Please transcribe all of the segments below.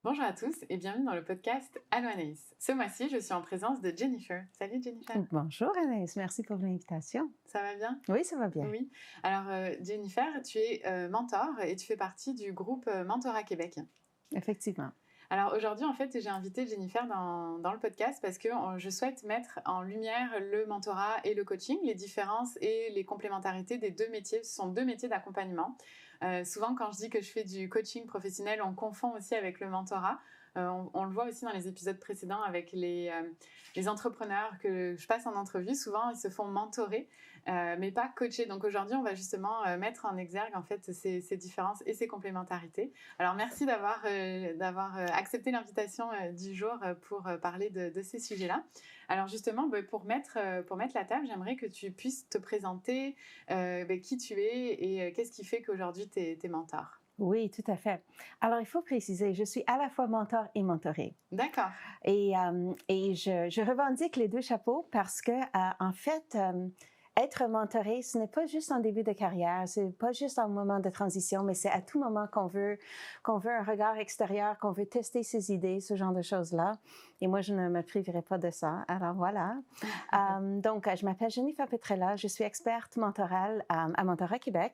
Bonjour à tous et bienvenue dans le podcast Allo Anaïs. Ce mois-ci, je suis en présence de Jennifer. Salut Jennifer. Bonjour Anaïs, merci pour l'invitation. Ça va bien? Oui, ça va bien. Oui. Alors Jennifer, tu es mentor et tu fais partie du groupe Mentorat Québec. Effectivement. Alors aujourd'hui, en fait, j'ai invité Jennifer dans le podcast parce que je souhaite mettre en lumière le mentorat et le coaching, les différences et les complémentarités des deux métiers. Ce sont deux métiers d'accompagnement. Souvent, quand je dis que je fais du coaching professionnel, on confond aussi avec le mentorat. On le voit aussi dans les épisodes précédents avec les entrepreneurs que je passe en entrevue. Souvent, ils se font mentorer, mais pas coacher. Donc aujourd'hui, on va justement mettre en exergue en fait ces différences et ces complémentarités. Alors merci d'avoir accepté l'invitation du jour pour parler de ces sujets-là. Alors justement, pour mettre la table, j'aimerais que tu puisses te présenter qui tu es et qu'est-ce qui fait qu'aujourd'hui tu es mentor. Oui, tout à fait. Alors, il faut préciser, je suis à la fois mentor et mentorée. D'accord. Et je revendique les deux chapeaux parce que, en fait, être mentoré, ce n'est pas juste en début de carrière, c'est pas juste en moment de transition, mais c'est à tout moment qu'on veut un regard extérieur, qu'on veut tester ses idées, ce genre de choses-là. Et moi, je ne me priverai pas de ça. Alors voilà. Donc, je m'appelle Jennifer Petrella, je suis experte mentorale à Mentorat Québec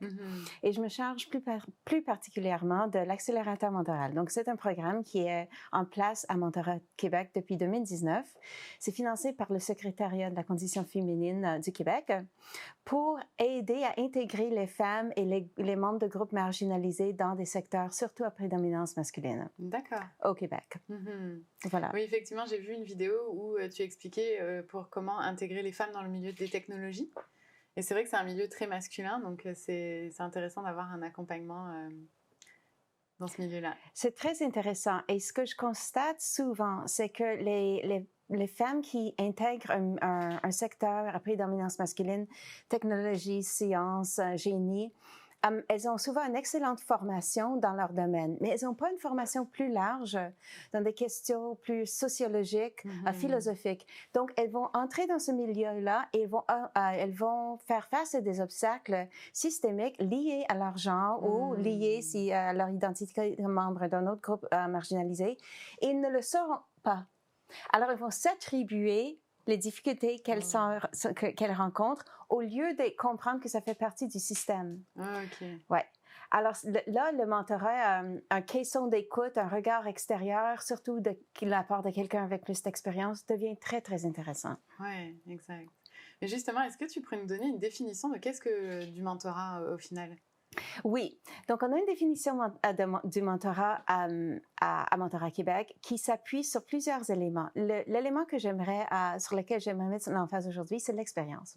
et je me charge plus particulièrement de l'accélérateur mentoral. Donc, c'est un programme qui est en place à Mentorat Québec depuis 2019. C'est financé par le Secrétariat de la condition féminine du Québec pour aider à intégrer les femmes et les membres de groupes marginalisés dans des secteurs surtout à prédominance masculine. D'accord. Au Québec. Voilà. Oui, effectivement, j'ai vu une vidéo où tu expliquais pour comment intégrer les femmes dans le milieu des technologies. Et c'est vrai que c'est un milieu très masculin, donc c'est intéressant d'avoir un accompagnement dans ce milieu-là. C'est très intéressant. Et ce que je constate souvent, c'est que les femmes qui intègrent un secteur à prédominance masculine, technologie, sciences, génie, elles ont souvent une excellente formation dans leur domaine, mais elles n'ont pas une formation plus large dans des questions plus sociologiques, philosophiques. Donc, elles vont entrer dans ce milieu-là et elles vont faire face à des obstacles systémiques liés à leur genre ou liés à leur identité de membre d'un autre groupe marginalisé, et ils ne le sauront pas. Alors, elles vont s'attribuer les difficultés qu'elles rencontrent au lieu de comprendre que ça fait partie du système. OK. Ouais. Alors là, le mentorat, un caisson d'écoute, un regard extérieur, surtout de la part de quelqu'un avec plus d'expérience, devient très, très intéressant. Oui, exact. Mais justement, est-ce que tu pourrais nous donner une définition de qu'est-ce que du mentorat au final? Oui. Donc, on a une définition du mentorat à Mentorat Québec qui s'appuie sur plusieurs éléments. L'élément sur lequel j'aimerais mettre l'emphase aujourd'hui, c'est l'expérience.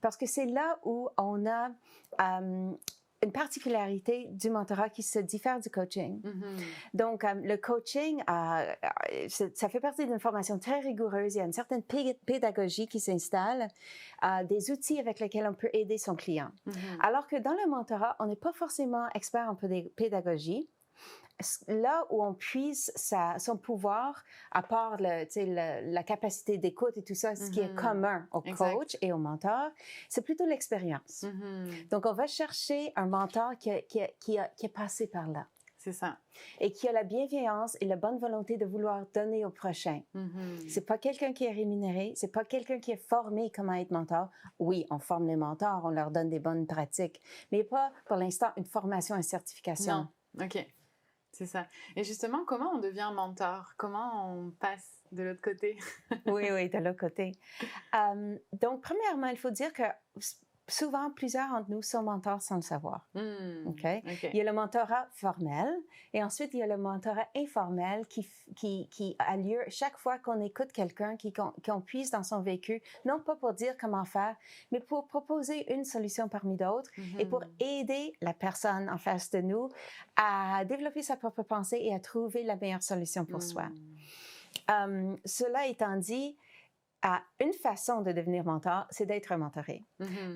Parce que c'est là où on a une particularité du mentorat qui se diffère du coaching. Donc, le coaching, ça fait partie d'une formation très rigoureuse. Il y a une certaine pédagogie qui s'installe, des outils avec lesquels on peut aider son client. Alors que dans le mentorat, on n'est pas forcément expert en pédagogie. Là où on puise son pouvoir, à part la capacité d'écoute et tout ça, ce qui est commun au coach et au mentor, c'est plutôt l'expérience. Donc, on va chercher un mentor qui est passé par là. C'est ça. Et qui a la bienveillance et la bonne volonté de vouloir donner au prochain. C'est pas quelqu'un qui est rémunéré, c'est pas quelqu'un qui est formé comment être mentor. Oui, on forme les mentors, on leur donne des bonnes pratiques, mais pas pour l'instant une formation, une certification. Non, OK. C'est ça. Et justement, comment on devient mentor? Comment on passe de l'autre côté? Oui, de l'autre côté. Donc, premièrement, il faut dire que souvent, plusieurs d'entre nous sont mentors sans le savoir. Okay? Il y a le mentorat formel et ensuite, il y a le mentorat informel qui a lieu chaque fois qu'on écoute quelqu'un, qu'on puise dans son vécu, non pas pour dire comment faire, mais pour proposer une solution parmi d'autres et pour aider la personne en face de nous à développer sa propre pensée et à trouver la meilleure solution pour soi. Cela étant dit, une façon de devenir mentor, c'est d'être mentoré.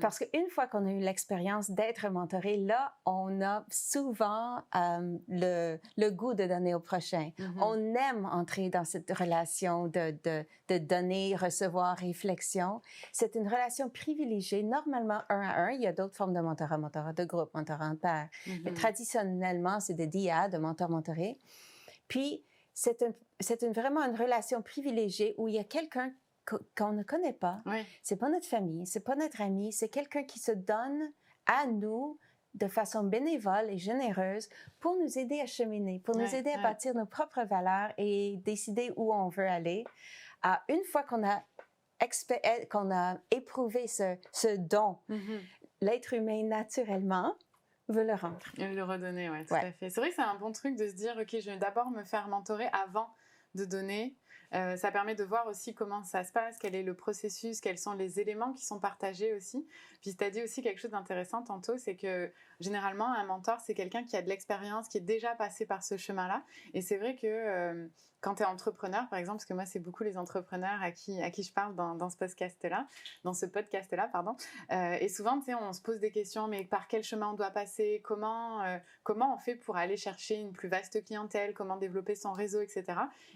Parce qu'une fois qu'on a eu l'expérience d'être mentoré, là, on a souvent le goût de donner au prochain. On aime entrer dans cette relation de donner, recevoir, réflexion. C'est une relation privilégiée, normalement un à un. Il y a d'autres formes de mentorat de groupe, mentorat en pair. Mais traditionnellement, c'est des DIA, de mentor-mentoré. Puis, vraiment une relation privilégiée où il y a quelqu'un qu'on ne connaît pas. Oui. C'est pas notre famille, c'est pas notre ami, c'est quelqu'un qui se donne à nous de façon bénévole et généreuse pour nous aider à cheminer, pour nous aider à bâtir nos propres valeurs et décider où on veut aller. Une fois qu'on a éprouvé ce don, l'être humain, naturellement, veut le rendre. Et le redonner, oui, tout à fait. C'est vrai que c'est un bon truc de se dire, OK, je vais d'abord me faire mentorer avant de donner. Ça permet de voir aussi comment ça se passe, quel est le processus, quels sont les éléments qui sont partagés aussi. Puis tu as dit aussi quelque chose d'intéressant tantôt, c'est que généralement un mentor, c'est quelqu'un qui a de l'expérience, qui est déjà passé par ce chemin-là. Et c'est vrai que quand tu es entrepreneur, par exemple, parce que moi c'est beaucoup les entrepreneurs à qui je parle dans ce podcast-là, et souvent, tu sais, on se pose des questions, mais par quel chemin on doit passer, comment on fait pour aller chercher une plus vaste clientèle, comment développer son réseau, etc.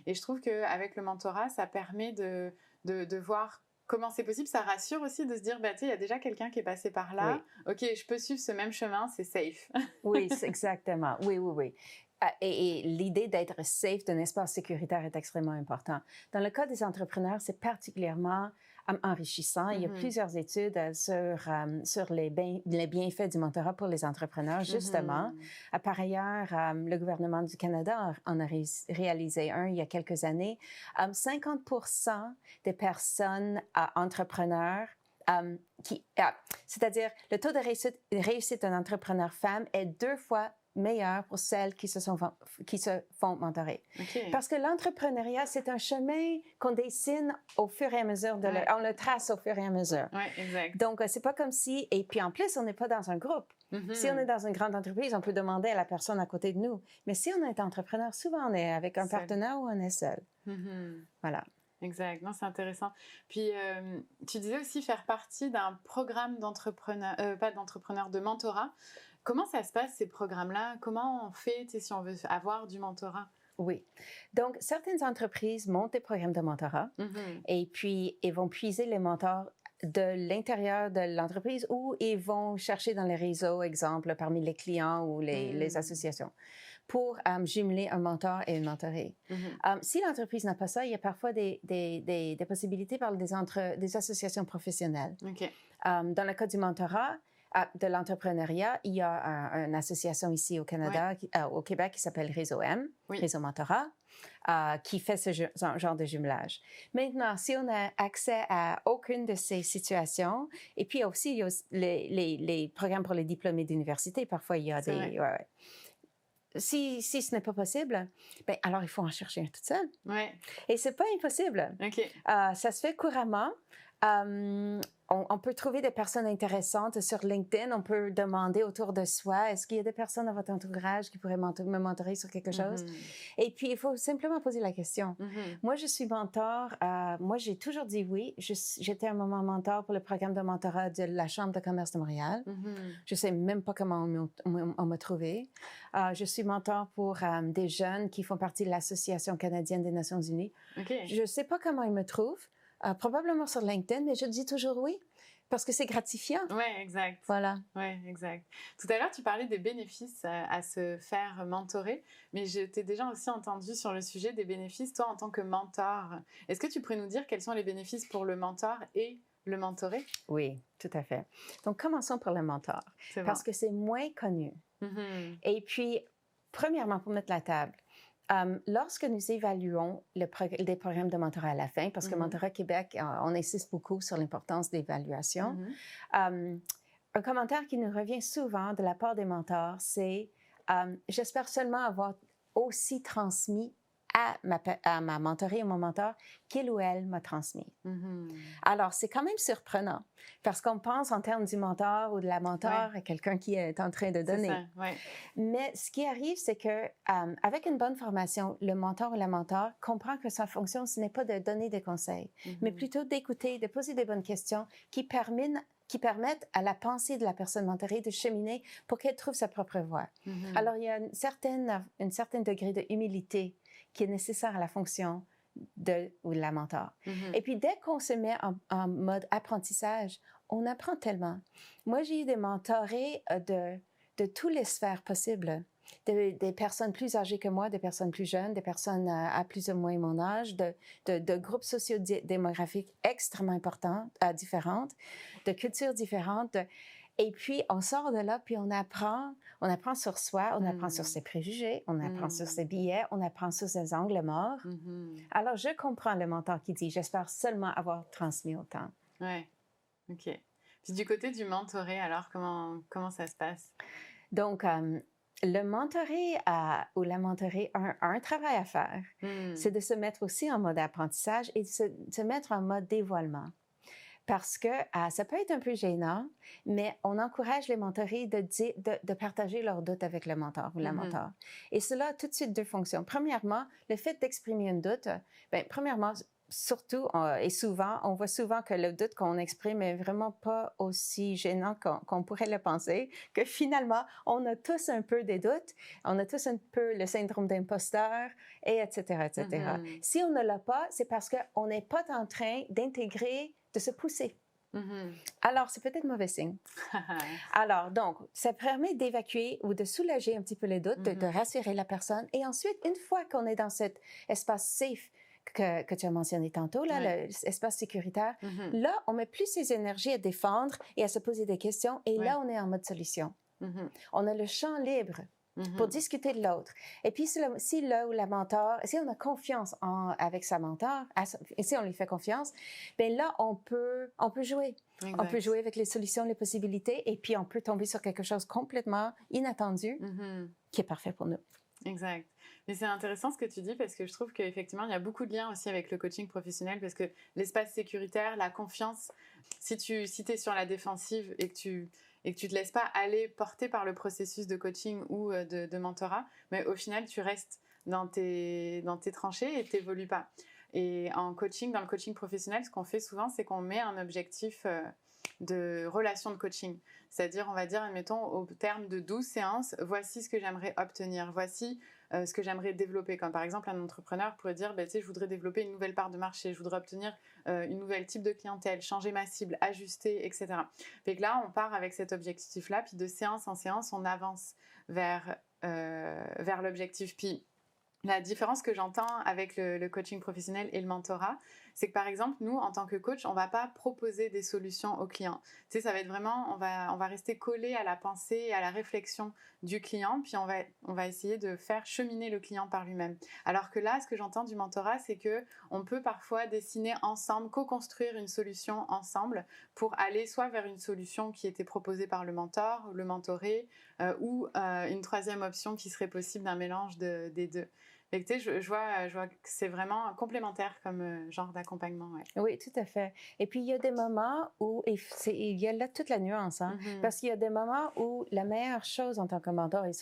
Et je trouve qu'avec le mentorat, ça permet de voir comment c'est possible. Ça rassure aussi de se dire, tu sais, il y a déjà quelqu'un qui est passé par là. Oui. OK, je peux suivre ce même chemin, c'est safe. Oui, exactement. Oui. Et l'idée d'être safe, d'un espace sécuritaire est extrêmement important. Dans le cas des entrepreneurs, c'est particulièrement enrichissant. Il y a plusieurs études sur les bienfaits du mentorat pour les entrepreneurs, justement. Par ailleurs, le gouvernement du Canada en a réalisé un il y a quelques années. 50% des personnes entrepreneurs c'est-à-dire le taux de réussite d'un entrepreneur femme est 2 fois meilleur pour celles qui se font mentorer. Okay. Parce que l'entrepreneuriat, c'est un chemin qu'on dessine au fur et à mesure, on le trace au fur et à mesure. Oui, exact. Donc, c'est pas comme si, et puis en plus, on n'est pas dans un groupe. Si on est dans une grande entreprise, on peut demander à la personne à côté de nous. Mais si on est entrepreneur, souvent on est avec un partenaire ou on est seul. Voilà. Exact, non, c'est intéressant. Puis, tu disais aussi faire partie d'un programme de mentorat. Comment ça se passe, ces programmes-là? Comment on fait si on veut avoir du mentorat? Oui. Donc, certaines entreprises montent des programmes de mentorat et puis ils vont puiser les mentors de l'intérieur de l'entreprise ou ils vont chercher dans les réseaux, exemple, parmi les clients ou les associations, pour jumeler un mentor et une mentorée. Si l'entreprise n'a pas ça, il y a parfois des possibilités par des associations professionnelles. Okay. Dans le cas du mentorat, de l'entrepreneuriat, il y a une association ici au Canada, au Québec, qui s'appelle Réseau M, Réseau Mentorat, qui fait ce genre de jumelage. Maintenant, si on a accès à aucune de ces situations, et puis aussi, il y a les programmes pour les diplômés d'université, parfois il y a Si ce n'est pas possible, alors il faut en chercher un toute seule. Et c'est pas impossible. Okay. Ça se fait couramment. On peut trouver des personnes intéressantes sur LinkedIn. On peut demander autour de soi, est-ce qu'il y a des personnes dans votre entourage qui pourraient me mentorer sur quelque chose? Et puis, il faut simplement poser la question. Moi, je suis mentor. Moi, j'ai toujours dit oui. J'étais un moment mentor pour le programme de mentorat de la Chambre de commerce de Montréal. Je ne sais même pas comment on m'a trouvé. Je suis mentor pour des jeunes qui font partie de l'Association canadienne des Nations unies. Okay. Je ne sais pas comment ils me trouvent. Probablement sur LinkedIn, mais je dis toujours oui, parce que c'est gratifiant. Oui, exact. Voilà. Oui, exact. Tout à l'heure, tu parlais des bénéfices à se faire mentorer, mais je t'ai déjà aussi entendu sur le sujet des bénéfices, toi, en tant que mentor. Est-ce que tu pourrais nous dire quels sont les bénéfices pour le mentor et le mentoré? Oui, tout à fait. Donc, commençons par le mentor, parce que c'est moins connu. Et puis, premièrement, pour mettre la table, lorsque nous évaluons des programmes de mentorat à la fin, parce que Mentorat Québec, on insiste beaucoup sur l'importance de l'évaluation, un commentaire qui nous revient souvent de la part des mentors, c'est « J'espère seulement avoir aussi transmis à ma mentorée ou mon mentor qu'il ou elle m'a transmis. Alors, c'est quand même surprenant parce qu'on pense en termes du mentor ou de la mentor à quelqu'un qui est en train de donner. C'est ça, Mais ce qui arrive, c'est que avec une bonne formation, le mentor ou la mentor comprend que sa fonction, ce n'est pas de donner des conseils, mais plutôt d'écouter, de poser des bonnes questions qui permettent à la pensée de la personne mentorée de cheminer pour qu'elle trouve sa propre voie. Alors, il y a un certain degré de humilité qui est nécessaire à la fonction de la mentor. Et puis, dès qu'on se met en mode apprentissage, on apprend tellement. Moi, j'ai eu des mentorés de toutes les sphères possibles. des personnes plus âgées que moi, des personnes plus jeunes, des personnes à plus ou moins mon âge, de groupes sociodémographiques extrêmement importants, différentes, de cultures différentes. Et puis, on sort de là, puis on apprend sur soi, on apprend sur ses préjugés, on apprend sur ses biais, on apprend sur ses angles morts. Alors, je comprends le mentor qui dit « J'espère seulement avoir transmis autant. » Ouais, OK. Puis du côté du mentoré, alors, comment ça se passe? Donc, le mentoré ou la mentorée a un travail à faire. C'est de se mettre aussi en mode apprentissage et de se mettre en mode dévoilement. Parce que ça peut être un peu gênant, mais on encourage les mentorés de partager leurs doutes avec le mentor ou la mentor. Et cela a tout de suite deux fonctions. Premièrement, le fait d'exprimer un doute, premièrement, surtout et souvent, on voit souvent que le doute qu'on exprime est vraiment pas aussi gênant qu'on pourrait le penser, que finalement, on a tous un peu des doutes, on a tous un peu le syndrome d'imposteur, et etc., etc. Si on ne l'a pas, c'est parce qu'on n'est pas en train d'intégrer, de se pousser. Alors, c'est peut-être mauvais signe. Alors, donc, ça permet d'évacuer ou de soulager un petit peu les doutes, de rassurer la personne. Et ensuite, une fois qu'on est dans cet espace safe que tu as mentionné tantôt, là, l'espace sécuritaire, là, on met plus ses énergies à défendre et à se poser des questions. Et là, on est en mode solution. On a le champ libre pour discuter de l'autre. Et puis, si là où la mentor, si on a confiance avec sa mentor, et si on lui fait confiance, bien là, on peut jouer. Exact. On peut jouer avec les solutions, les possibilités, et puis on peut tomber sur quelque chose complètement inattendu qui est parfait pour nous. Exact. Mais c'est intéressant ce que tu dis parce que je trouve qu'effectivement, il y a beaucoup de liens aussi avec le coaching professionnel parce que l'espace sécuritaire, la confiance, si tu es sur la défensive et que tu te laisses pas aller porter par le processus de coaching ou de mentorat, mais au final, tu restes dans tes tranchées et tu n'évolues pas. Et dans le coaching professionnel, ce qu'on fait souvent, c'est qu'on met un objectif de relation de coaching. C'est-à-dire, on va dire, admettons, au terme de 12 séances, voici ce que j'aimerais obtenir, voici ce que j'aimerais développer. Comme par exemple, un entrepreneur pourrait dire, tu sais, je voudrais développer une nouvelle part de marché, je voudrais obtenir une nouvelle type de clientèle, changer ma cible, ajuster, etc. Fait que là, on part avec cet objectif-là, puis de séance en séance, on avance vers l'objectif. Puis la différence que j'entends avec le coaching professionnel et le mentorat, c'est que par exemple, nous, en tant que coach, on ne va pas proposer des solutions aux clients. Tu sais, ça va être vraiment, on va rester collé à la pensée et à la réflexion du client, puis on va essayer de faire cheminer le client par lui-même. Alors que là, ce que j'entends du mentorat, c'est qu'on peut parfois dessiner ensemble, co-construire une solution ensemble pour aller soit vers une solution qui était proposée par le mentor, le mentoré, ou une troisième option qui serait possible d'un mélange des deux. Et tu sais, je vois que c'est vraiment complémentaire comme genre d'accompagnement. Ouais. Oui, tout à fait. Et puis, il y a des moments où, il y a là toute la nuance, hein, parce qu'il y a des moments où la meilleure chose en tant que mentor, et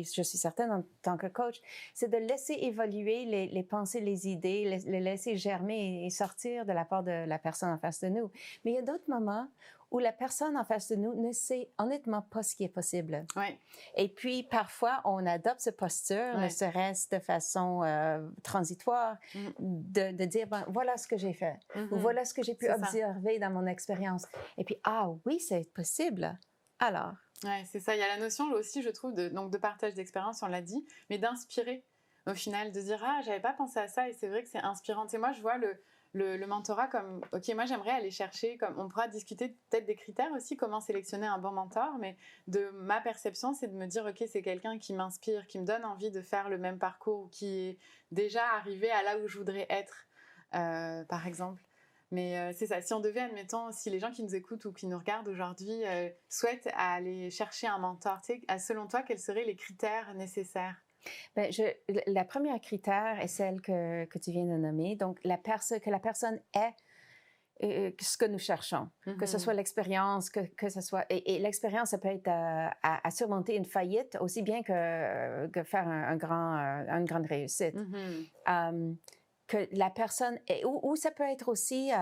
je suis certaine en tant que coach, c'est de laisser évoluer les pensées, les idées, les laisser germer et sortir de la part de la personne en face de nous. Mais il y a d'autres moments où la personne en face de nous ne sait honnêtement pas ce qui est possible. Ouais. Et puis, parfois, on adopte cette posture, ne serait-ce de façon transitoire, de dire, voilà ce que j'ai fait, ou voilà ce que j'ai pu observer dans mon expérience. Et puis, oui, c'est possible. Alors. Ouais, c'est ça. Il y a la notion aussi, je trouve, de partage d'expérience, on l'a dit, mais d'inspirer au final, de dire, j'avais pas pensé à ça, et c'est vrai que c'est inspirant. Et moi, je vois le mentorat comme, ok, moi j'aimerais aller chercher, comme on pourra discuter peut-être des critères aussi, comment sélectionner un bon mentor, mais de ma perception, c'est de me dire, ok, c'est quelqu'un qui m'inspire, qui me donne envie de faire le même parcours, ou qui est déjà arrivé à là où je voudrais être, par exemple. Mais c'est ça, si on devait, admettons, si les gens qui nous écoutent ou qui nous regardent aujourd'hui souhaitent aller chercher un mentor, tu sais, selon toi, quels seraient les critères nécessaires? Bien, la première critère est celle que tu viens de nommer. Donc, que la personne est ce que nous cherchons, que ce soit l'expérience, que ce soit... Et l'expérience, ça peut être à surmonter une faillite aussi bien que faire une grande réussite. Que la personne... Ou ça peut être aussi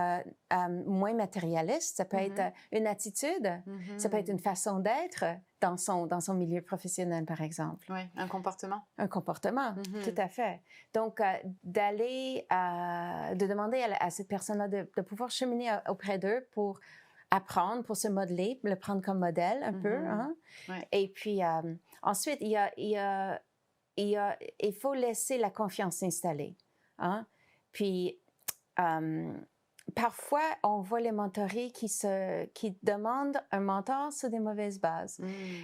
moins matérialiste, ça peut être une attitude, ça peut être une façon d'être dans son milieu professionnel, par exemple. Oui, un comportement. Un comportement, tout à fait. Donc, de demander à cette personne-là de pouvoir cheminer auprès d'eux pour apprendre, pour se modeler, le prendre comme modèle un peu. Hein? Ouais. Et puis, ensuite, il faut laisser la confiance s'installer. Hein? Puis, parfois, on voit les mentorés qui demandent un mentor sur des mauvaises bases.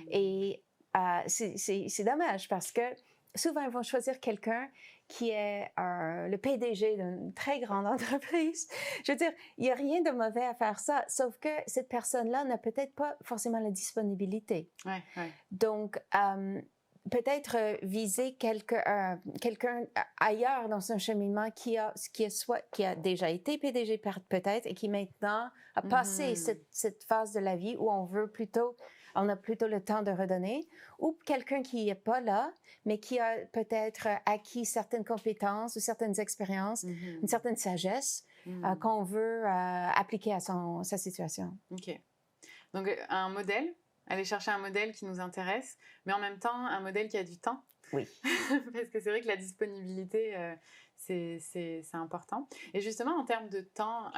Et c'est dommage parce que souvent, ils vont choisir quelqu'un qui est le PDG d'une très grande entreprise. Je veux dire, il n'y a rien de mauvais à faire ça, sauf que cette personne-là n'a peut-être pas forcément la disponibilité. Ouais. Donc, peut-être viser quelqu'un ailleurs dans son cheminement qui a déjà été PDG peut-être et qui maintenant a passé cette phase de la vie où on a plutôt le temps de redonner, ou quelqu'un qui n'est pas là, mais qui a peut-être acquis certaines compétences ou certaines expériences, une certaine sagesse qu'on veut appliquer à sa situation. OK. Donc, un modèle, aller chercher un modèle qui nous intéresse, mais en même temps, un modèle qui a du temps. Oui. Parce que c'est vrai que la disponibilité, c'est important. Et justement, en termes de temps,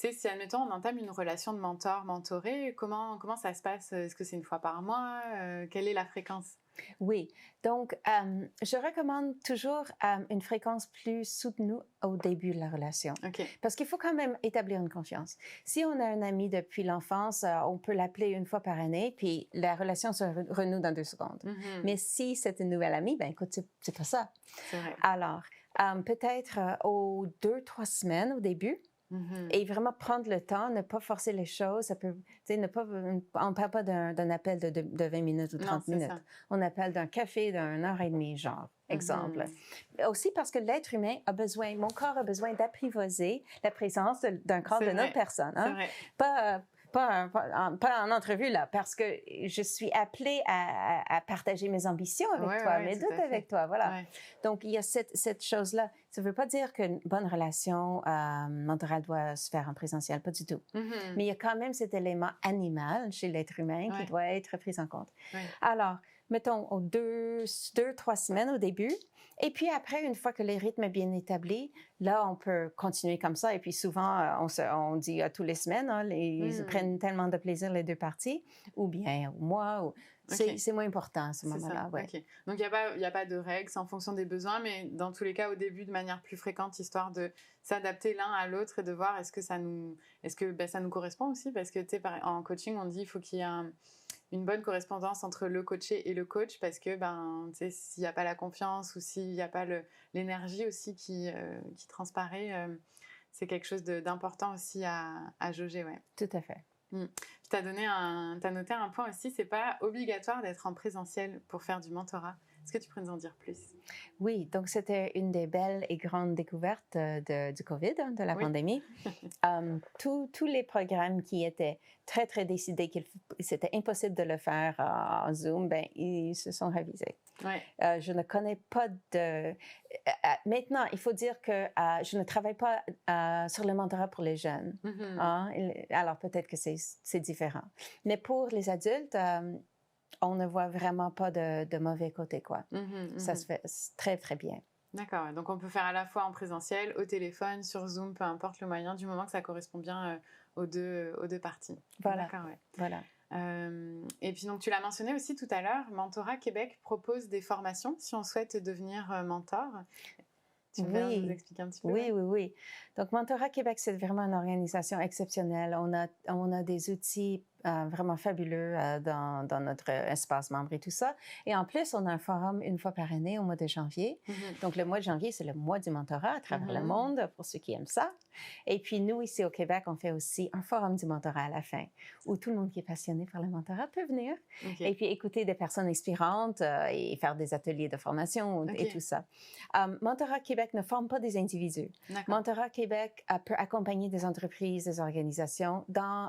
tu sais, si, admettons, on entame une relation de mentor-mentoré, comment ça se passe? Est-ce que c'est une fois par mois? Quelle est la fréquence? Oui, donc je recommande toujours une fréquence plus soutenue au début de la relation. Okay. Parce qu'il faut quand même établir une confiance. Si on a un ami depuis l'enfance, on peut l'appeler une fois par année, puis la relation se renoue dans 2 secondes. Mais si c'est une nouvelle amie, ben écoute, c'est pas ça. C'est vrai. Alors, peut-être aux 2-3 semaines au début, et vraiment prendre le temps, ne pas forcer les choses. Ça peut, on ne parle pas d'un appel de 20 minutes ou 30 minutes. Ça. On appelle d'un café d'1 heure et demie, genre, exemple. Aussi parce que l'être humain mon corps a besoin d'apprivoiser la présence d'un corps de notre personne. Hein? Pas en entrevue, là, parce que je suis appelée à partager mes ambitions avec toi, mes doutes avec toi, voilà. Ouais. Donc, il y a cette chose-là. Ça ne veut pas dire qu'une bonne relation mentorale doit se faire en présentiel, pas du tout. Mais il y a quand même cet élément animal chez l'être humain qui doit être pris en compte. Alors, mettons, aux 2-3 semaines au début, et puis après, une fois que le rythme est bien établi, là, on peut continuer comme ça. Et puis souvent, on dit tous les semaines, hein, ils prennent tellement de plaisir les 2 parties, ou bien au mois. C'est moins important à ce moment-là. Ouais. Okay. Donc, il n'y a pas de règles, c'est en fonction des besoins, mais dans tous les cas, au début, de manière plus fréquente, histoire de s'adapter l'un à l'autre et de voir est-ce que ça nous correspond aussi. Parce que, tu sais, en coaching, on dit qu'il faut qu'il y ait une bonne correspondance entre le coaché et le coach, parce que s'il n'y a pas la confiance ou s'il n'y a pas l'énergie aussi qui transparaît, c'est quelque chose d'important aussi à jauger. Ouais. Tout à fait. Tu as noté un point aussi, c'est pas obligatoire d'être en présentiel pour faire du mentorat. Est-ce que tu pourrais nous en dire plus? Oui, donc c'était une des belles et grandes découvertes du COVID, de la pandémie. Tous les programmes qui étaient très, très décidés que c'était impossible de le faire en Zoom, ben, ils se sont révisés. Ouais. Je ne connais pas de... maintenant, il faut dire que je ne travaille pas sur le mentorat pour les jeunes. Hein? Alors, peut-être que c'est différent. Mais pour les adultes... on ne voit vraiment pas de mauvais côté, quoi. Ça se fait très, très bien. D'accord. Donc, on peut faire à la fois en présentiel, au téléphone, sur Zoom, peu importe le moyen, du moment que ça correspond bien aux deux parties. Voilà. D'accord, ouais. Voilà. Et puis, donc, tu l'as mentionné aussi tout à l'heure, Mentorat Québec propose des formations si on souhaite devenir mentor. Tu veux nous expliquer un petit peu? Oui. Donc, Mentorat Québec, c'est vraiment une organisation exceptionnelle. On a des outils vraiment fabuleux dans notre espace membre et tout ça. Et en plus, on a un forum une fois par année au mois de janvier. Donc, le mois de janvier, c'est le mois du mentorat à travers le monde, pour ceux qui aiment ça. Et puis, nous, ici au Québec, on fait aussi un forum du mentorat à la fin, où tout le monde qui est passionné par le mentorat peut venir et puis écouter des personnes inspirantes et faire des ateliers de formation et tout ça. Mentorat Québec ne forme pas des individus. Mentorat Québec peut accompagner des entreprises, des organisations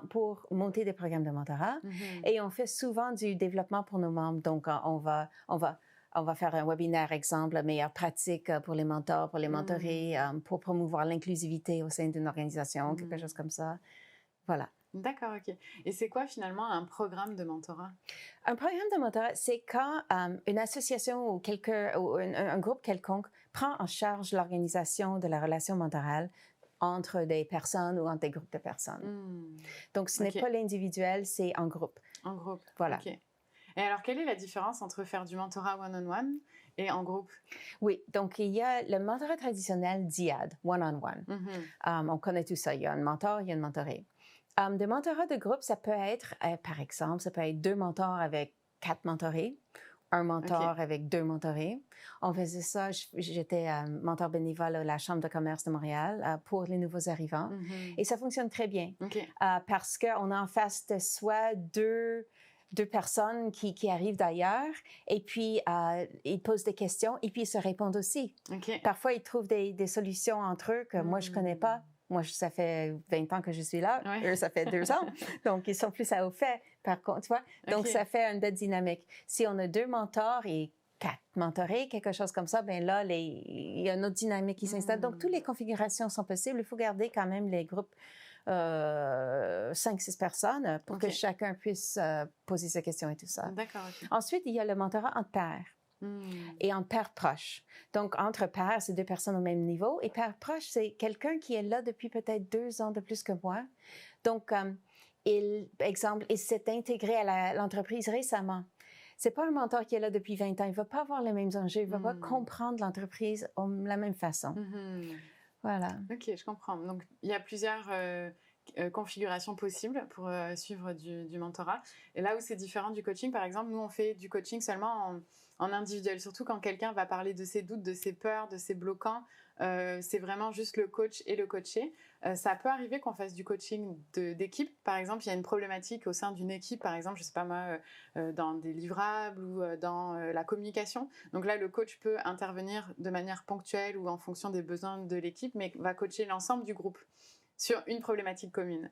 pour monter des programmes de mentorat. Et on fait souvent du développement pour nos membres. Donc, on va faire un webinaire, exemple, meilleures pratiques pour les mentors, pour les mentorés, pour promouvoir l'inclusivité au sein d'une organisation, quelque chose comme ça. Voilà. D'accord, OK. Et c'est quoi finalement un programme de mentorat? Un programme de mentorat, c'est quand une association ou un groupe quelconque prend en charge l'organisation de la relation mentorale entre des personnes ou entre des groupes de personnes. Donc, ce n'est pas l'individuel, c'est en groupe. En groupe, voilà. OK. Et alors, quelle est la différence entre faire du mentorat one-on-one et en groupe? Oui, donc il y a le mentorat traditionnel DIAD, one-on-one. On connaît tout ça. Il y a un mentor, il y a une mentorée. Des mentorats de groupe, ça peut être, par exemple, ça peut être 2 mentors avec 4 mentorés, un mentor avec 2 mentorés. On faisait ça, j'étais mentor bénévole à la Chambre de commerce de Montréal pour les nouveaux arrivants. Et ça fonctionne très bien parce qu'on a en face de soi deux personnes qui arrivent d'ailleurs et puis ils posent des questions et puis ils se répondent aussi. Parfois, ils trouvent des solutions entre eux que moi, je ne connais pas. Moi, ça fait 20 ans que je suis là. Eux, ça fait 2 ans. Donc, ils sont plus au fait, par contre, tu vois. Donc, ça fait une belle dynamique. Si on a 2 mentors et 4 mentorés, quelque chose comme ça, bien là, il y a une autre dynamique qui s'installe. Donc, toutes les configurations sont possibles. Il faut garder quand même les groupes 5-6 personnes pour que chacun puisse poser ses questions et tout ça. D'accord. Ensuite, il y a le mentorat entre pairs. Et en pairs proches. Donc, entre pairs, c'est 2 personnes au même niveau. Et pairs proches, c'est quelqu'un qui est là depuis peut-être 2 ans de plus que moi. Donc, il s'est intégré à l'entreprise récemment. C'est pas un mentor qui est là depuis 20 ans. Il va pas avoir les mêmes enjeux. Il va pas comprendre l'entreprise de la même façon. Voilà. OK, je comprends. Donc, il y a plusieurs configurations possibles pour suivre du mentorat. Et là où c'est différent du coaching, par exemple, nous, on fait du coaching seulement en individuel, surtout quand quelqu'un va parler de ses doutes, de ses peurs, de ses bloquants. C'est vraiment juste le coach et le coaché. Ça peut arriver qu'on fasse du coaching d'équipe. Par exemple, il y a une problématique au sein d'une équipe, par exemple, je ne sais pas moi, dans des livrables ou dans la communication. Donc là, le coach peut intervenir de manière ponctuelle ou en fonction des besoins de l'équipe, mais va coacher l'ensemble du groupe sur une problématique commune.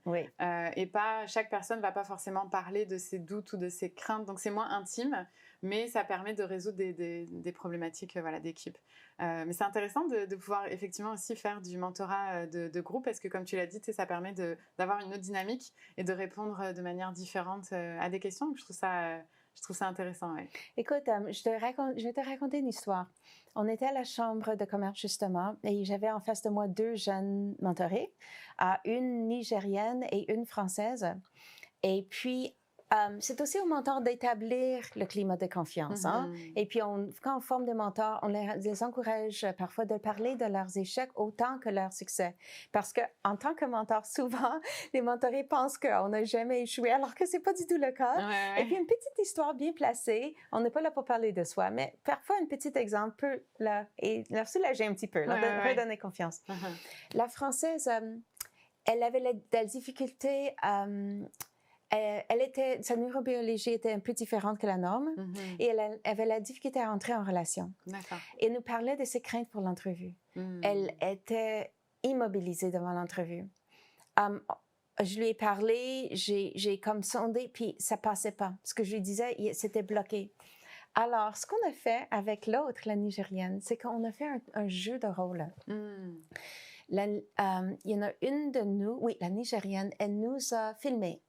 Et chaque personne ne va pas forcément parler de ses doutes ou de ses craintes. Donc c'est moins intime, mais ça permet de résoudre des problématiques d'équipe. Mais c'est intéressant de pouvoir effectivement aussi faire du mentorat de groupe parce que comme tu l'as dit, ça permet d'avoir une autre dynamique et de répondre de manière différente à des questions. Donc, je trouve ça intéressant. Écoute, je vais te raconter une histoire. On était à la chambre de commerce justement et j'avais en face de moi 2 jeunes mentorés, une Nigérienne et une Française. Et puis, c'est aussi au mentor d'établir le climat de confiance. Et puis, quand on forme des mentors, on les encourage parfois de parler de leurs échecs autant que leurs succès. Parce qu'en tant que mentor, souvent, les mentorés pensent qu'on n'a jamais échoué, alors que ce n'est pas du tout le cas. Et puis, une petite histoire bien placée, on n'est pas là pour parler de soi, mais parfois, un petit exemple peut leur soulager un petit peu, leur redonner confiance. La Française, elle avait de la difficulté sa neurobiologie était un peu différente que la norme et elle avait la difficulté à entrer en relation. Et elle nous parlait de ses craintes pour l'entrevue. Elle était immobilisée devant l'entrevue. Je lui ai parlé, j'ai comme sondé, puis ça passait pas. Ce que je lui disais, c'était bloqué. Alors, ce qu'on a fait avec l'autre, la Nigérienne, c'est qu'on a fait un jeu de rôle. Il y en a une de nous, oui, la Nigérienne, elle nous a filmés.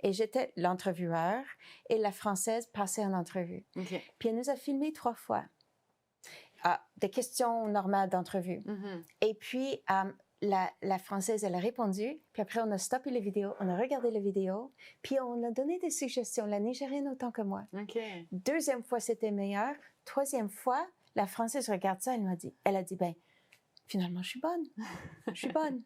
Et j'étais l'entreveueur et la Française passait en entrevue. Puis elle nous a filmés 3 fois. Des questions normales d'entrevue. Et puis, la Française, elle a répondu. Puis après, on a stoppé les vidéos, on a regardé les vidéos. Puis on a donné des suggestions, la Nigérienne autant que moi. 2e fois, c'était meilleur. 3e fois, la Française regarde ça, elle a dit, ben, finalement, je suis bonne. Je suis bonne.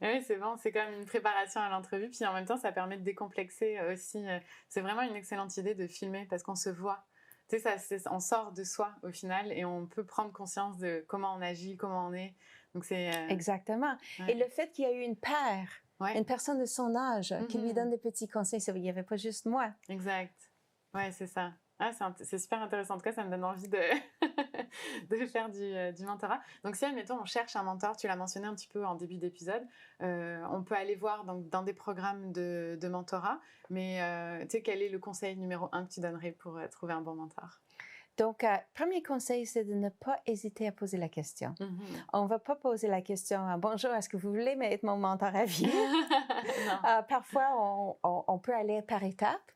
Oui, c'est bon, c'est quand même une préparation à l'entrevue, puis en même temps, ça permet de décomplexer aussi. C'est vraiment une excellente idée de filmer parce qu'on se voit. Tu sais, on sort de soi au final et on peut prendre conscience de comment on agit, comment on est. Donc c'est exactement. Et le fait qu'il y a eu une paire, une personne de son âge qui lui donne des petits conseils, il n'y avait pas juste moi. Exact. Ouais, c'est ça. C'est super intéressant. En tout cas, ça me donne envie de faire du mentorat. Donc, si, admettons, on cherche un mentor, tu l'as mentionné un petit peu en début d'épisode, on peut aller voir dans des programmes de mentorat. Mais tu sais, quel est le conseil numéro 1 que tu donnerais pour trouver un bon mentor? Donc, premier conseil, c'est de ne pas hésiter à poser la question. On ne va pas poser la question « Bonjour, est-ce que vous voulez être mon mentor à vie? » Parfois, on peut aller par étapes.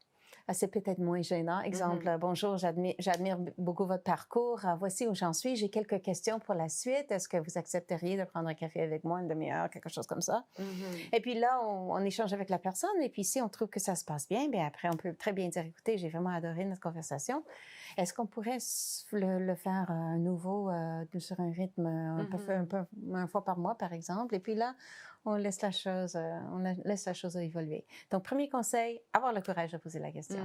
c'est peut-être moins gênant. Exemple, bonjour, j'admire beaucoup votre parcours. Voici où j'en suis. J'ai quelques questions pour la suite. Est-ce que vous accepteriez de prendre un café avec moi une demi-heure, quelque chose comme ça? Et puis là, on échange avec la personne. Et puis si on trouve que ça se passe bien, bien après, on peut très bien dire, écoutez, j'ai vraiment adoré notre conversation. Est-ce qu'on pourrait le faire à nouveau sur un rythme un peu une fois par mois, par exemple? Et puis là, on laisse la chose évoluer. Donc, premier conseil, avoir le courage de poser la question.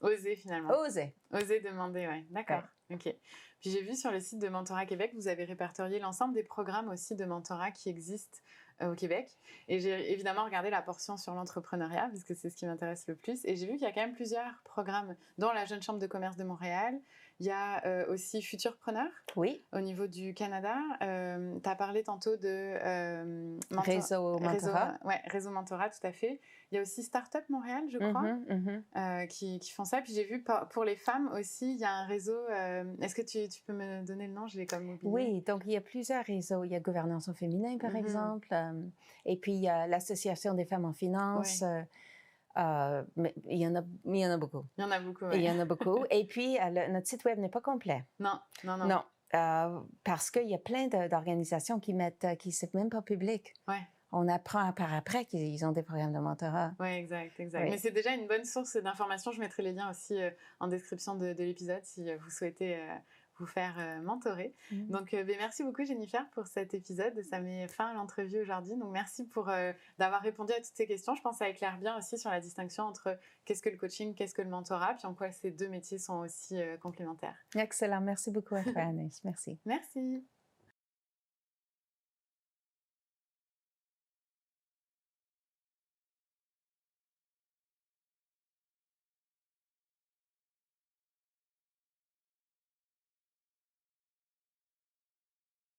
Oser, finalement. Oser. Oser demander, ouais. D'accord. Ouais. OK. Puis j'ai vu sur le site de Mentorat Québec, vous avez répertorié l'ensemble des programmes aussi de mentorat qui existent au Québec. Et j'ai évidemment regardé la portion sur l'entrepreneuriat, parce que c'est ce qui m'intéresse le plus. Et j'ai vu qu'il y a quand même plusieurs programmes, dont la Jeune Chambre de commerce de Montréal. Il y a aussi Futurpreneur, oui, au niveau du Canada. Tu as parlé tantôt de Réseau Mentorat. Réseau Mentorat, tout à fait. Il y a aussi Startup Montréal, je crois, qui font ça. Puis j'ai vu pour les femmes aussi, il y a un réseau. Est-ce que tu peux me donner le nom? Je l'ai comme oublié. Oui, donc il y a plusieurs réseaux. Il y a Gouvernance au féminin, par exemple. Et puis il y a l'Association des femmes en finance. Ouais. Mais il y en a beaucoup. Il y en a beaucoup, Il y en a beaucoup. Et puis, notre site web n'est pas complet. Non. Parce qu'il y a plein d'organisations qui sont même pas publiques. Ouais. On apprend par après qu'ils ont des programmes de mentorat. Oui, exact. Oui. Mais c'est déjà une bonne source d'informations. Je mettrai les liens aussi en description de l'épisode si vous souhaitez vous faire mentorer. Donc, merci beaucoup, Jennifer, pour cet épisode. Ça met fin à l'entrevue aujourd'hui. Donc, merci d'avoir répondu à toutes ces questions. Je pense que ça éclaire bien aussi sur la distinction entre qu'est-ce que le coaching, qu'est-ce que le mentorat, puis en quoi ces deux métiers sont aussi complémentaires. Excellent. Merci beaucoup à toi, Anaïs. Merci. Merci.